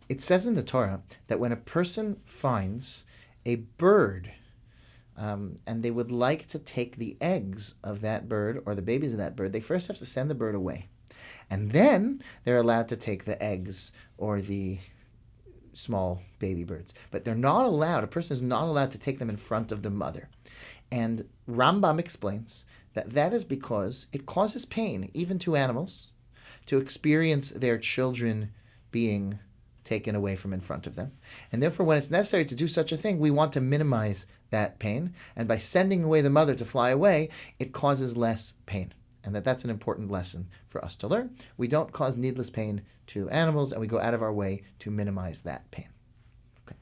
It says in the Torah that when a person finds a bird and they would like to take the eggs of that bird or the babies of that bird, they first have to send the bird away. And then they're allowed to take the eggs or the small baby birds. But a person is not allowed to take them in front of the mother. And Rambam explains that that is because it causes pain, even to animals, to experience their children being taken away from in front of them. And therefore, when it's necessary to do such a thing, we want to minimize that pain. And by sending away the mother to fly away, it causes less pain. And that's an important lesson for us to learn. We don't cause needless pain to animals, and we go out of our way to minimize that pain. Okay.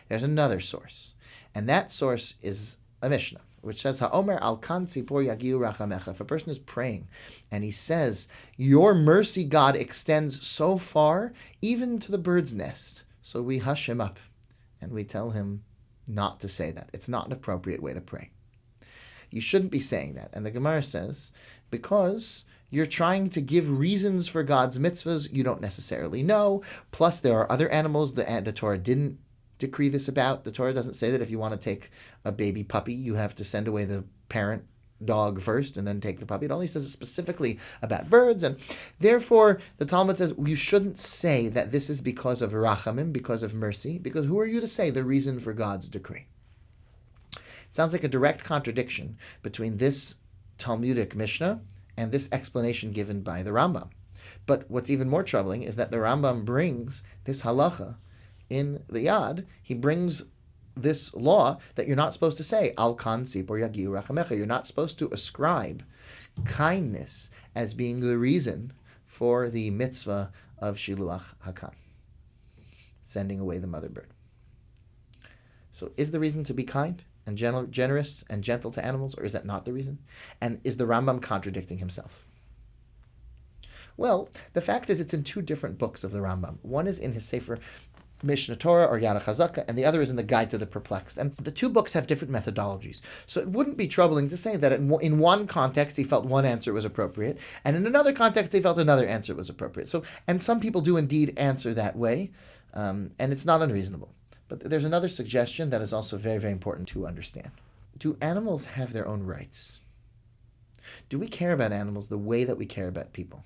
There's another source, and that source is a Mishnah, which says, Ha'omer al kan tzipor yagiu rachamecha. If a person is praying, and he says, your mercy, God, extends so far, even to the bird's nest. So we hush him up, and we tell him not to say that. It's not an appropriate way to pray. You shouldn't be saying that. And the Gemara says, because you're trying to give reasons for God's mitzvahs you don't necessarily know. Plus, there are other animals the Torah didn't decree this about. The Torah doesn't say that if you want to take a baby puppy, you have to send away the parent dog first and then take the puppy. It only says it specifically about birds. And therefore, the Talmud says you shouldn't say that this is because of rachamim, because of mercy, because who are you to say the reason for God's decree? It sounds like a direct contradiction between this Talmudic Mishnah and this explanation given by the Rambam. But what's even more troubling is that the Rambam brings this halacha in the Yad. He brings this law that you're not supposed to say, Al kan tzipor yagiu rachamecha. You're not supposed to ascribe kindness as being the reason for the mitzvah of shiluach hakan, sending away the mother bird. So is the reason to be kind and generous and gentle to animals, or is that not the reason? And is the Rambam contradicting himself? Well, the fact is it's in two different books of the Rambam. One is in his Sefer Mishnah Torah or Yad HaChazaka, and the other is in the Guide to the Perplexed. And the two books have different methodologies. So it wouldn't be troubling to say that in one context he felt one answer was appropriate, and in another context he felt another answer was appropriate. And some people do indeed answer that way, and it's not unreasonable. But there's another suggestion that is also very, very important to understand. Do animals have their own rights? Do we care about animals the way that we care about people?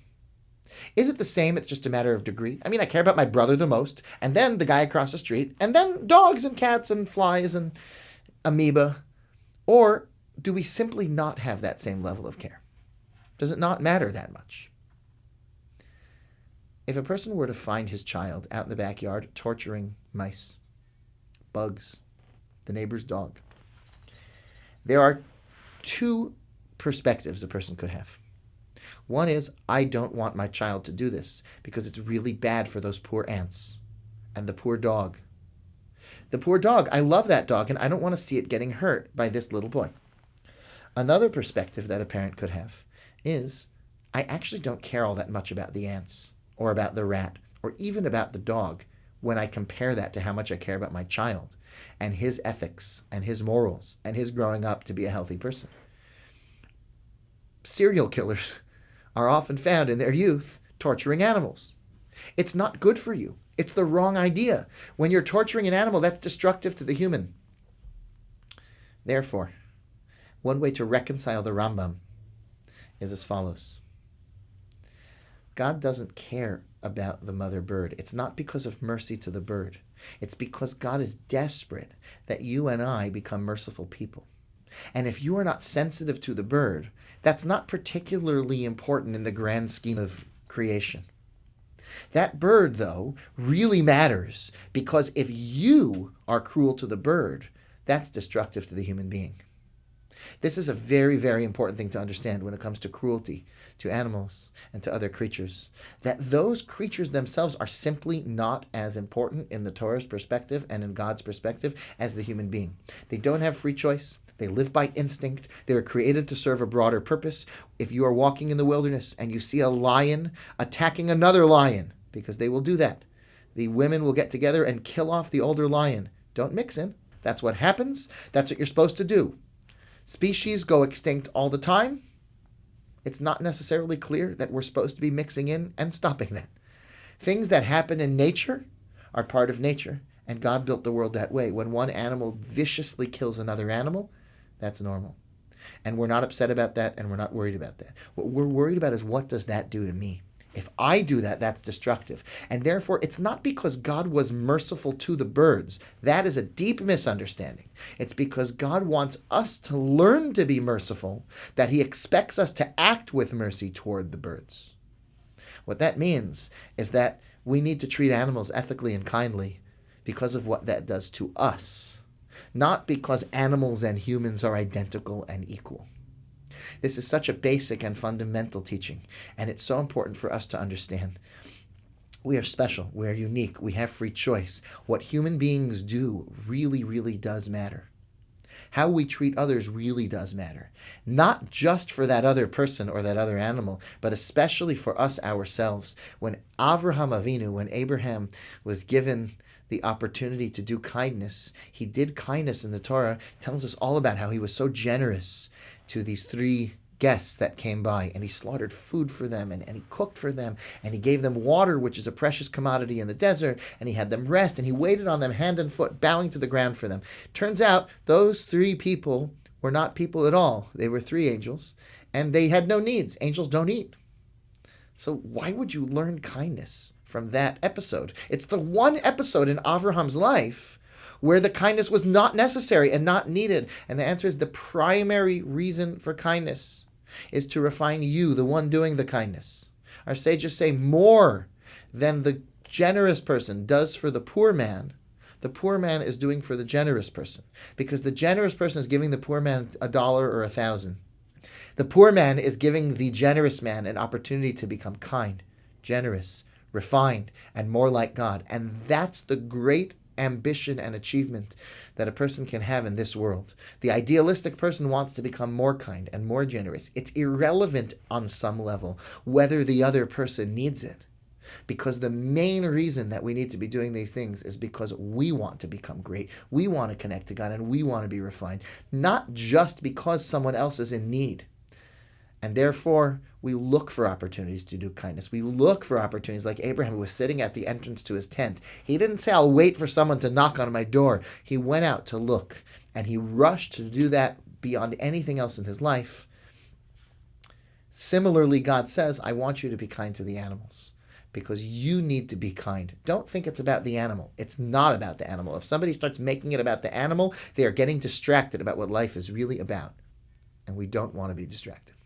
Is it the same? It's just a matter of degree. I mean, I care about my brother the most, and then the guy across the street, and then dogs and cats and flies and amoeba. Or do we simply not have that same level of care? Does it not matter that much? If a person were to find his child out in the backyard torturing mice, bugs, the neighbor's dog, there are two perspectives a person could have. One is, I don't want my child to do this because it's really bad for those poor ants and the poor dog. The poor dog, I love that dog and I don't want to see it getting hurt by this little boy. Another perspective that a parent could have is, I actually don't care all that much about the ants or about the rat or even about the dog when I compare that to how much I care about my child and his ethics and his morals and his growing up to be a healthy person. Serial killers are often found in their youth torturing animals. It's not good for you. It's the wrong idea. When you're torturing an animal, that's destructive to the human. Therefore, one way to reconcile the Rambam is as follows. God doesn't care about the mother bird. It's not because of mercy to the bird. It's because God is desperate that you and I become merciful people. And if you are not sensitive to the bird, that's not particularly important in the grand scheme of creation. That bird, though, really matters because if you are cruel to the bird, that's destructive to the human being. This is a very, very important thing to understand when it comes to cruelty to animals and to other creatures, that those creatures themselves are simply not as important in the Torah's perspective and in God's perspective as the human being. They don't have free choice. They live by instinct. They were created to serve a broader purpose. If you are walking in the wilderness and you see a lion attacking another lion, because they will do that, the women will get together and kill off the older lion. Don't mix in. That's what happens. That's what you're supposed to do. Species go extinct all the time. It's not necessarily clear that we're supposed to be mixing in and stopping that. Things that happen in nature are part of nature, and God built the world that way. When one animal viciously kills another animal, that's normal. And we're not upset about that, and we're not worried about that. What we're worried about is, what does that do to me? If I do that, that's destructive. And therefore, it's not because God was merciful to the birds. That is a deep misunderstanding. It's because God wants us to learn to be merciful, that he expects us to act with mercy toward the birds. What that means is that we need to treat animals ethically and kindly because of what that does to us, not because animals and humans are identical and equal. This is such a basic and fundamental teaching, and it's so important for us to understand. We are special, we are unique, we have free choice. What human beings do really, really does matter. How we treat others really does matter. Not just for that other person or that other animal, but especially for us ourselves. When Abraham was given the opportunity to do kindness, he did kindness in the Torah. It tells us all about how he was so generous to these 3 guests that came by, and he slaughtered food for them, and he cooked for them, and he gave them water, which is a precious commodity in the desert, and he had them rest, and he waited on them hand and foot, bowing to the ground for them. Turns out those 3 people were not people at all. They were 3 angels, and they had no needs. Angels don't eat. So why would you learn kindness from that episode? It's the one episode in Abraham's life where the kindness was not necessary and not needed. And the answer is, the primary reason for kindness is to refine you, the one doing the kindness. Our sages say, more than the generous person does for the poor man is doing for the generous person. Because the generous person is giving the poor man $1 or 1,000. The poor man is giving the generous man an opportunity to become kind, generous, refined, and more like God. And that's the great ambition and achievement that a person can have in this world. The idealistic person wants to become more kind and more generous. It's irrelevant on some level whether the other person needs it, because the main reason that we need to be doing these things is because we want to become great, we want to connect to God, and we want to be refined, not just because someone else is in need. And therefore, we look for opportunities to do kindness. We look for opportunities, like Abraham, who was sitting at the entrance to his tent. He didn't say, I'll wait for someone to knock on my door. He went out to look, and he rushed to do that beyond anything else in his life. Similarly, God says, I want you to be kind to the animals, because you need to be kind. Don't think it's about the animal. It's not about the animal. If somebody starts making it about the animal, they are getting distracted about what life is really about. And we don't want to be distracted.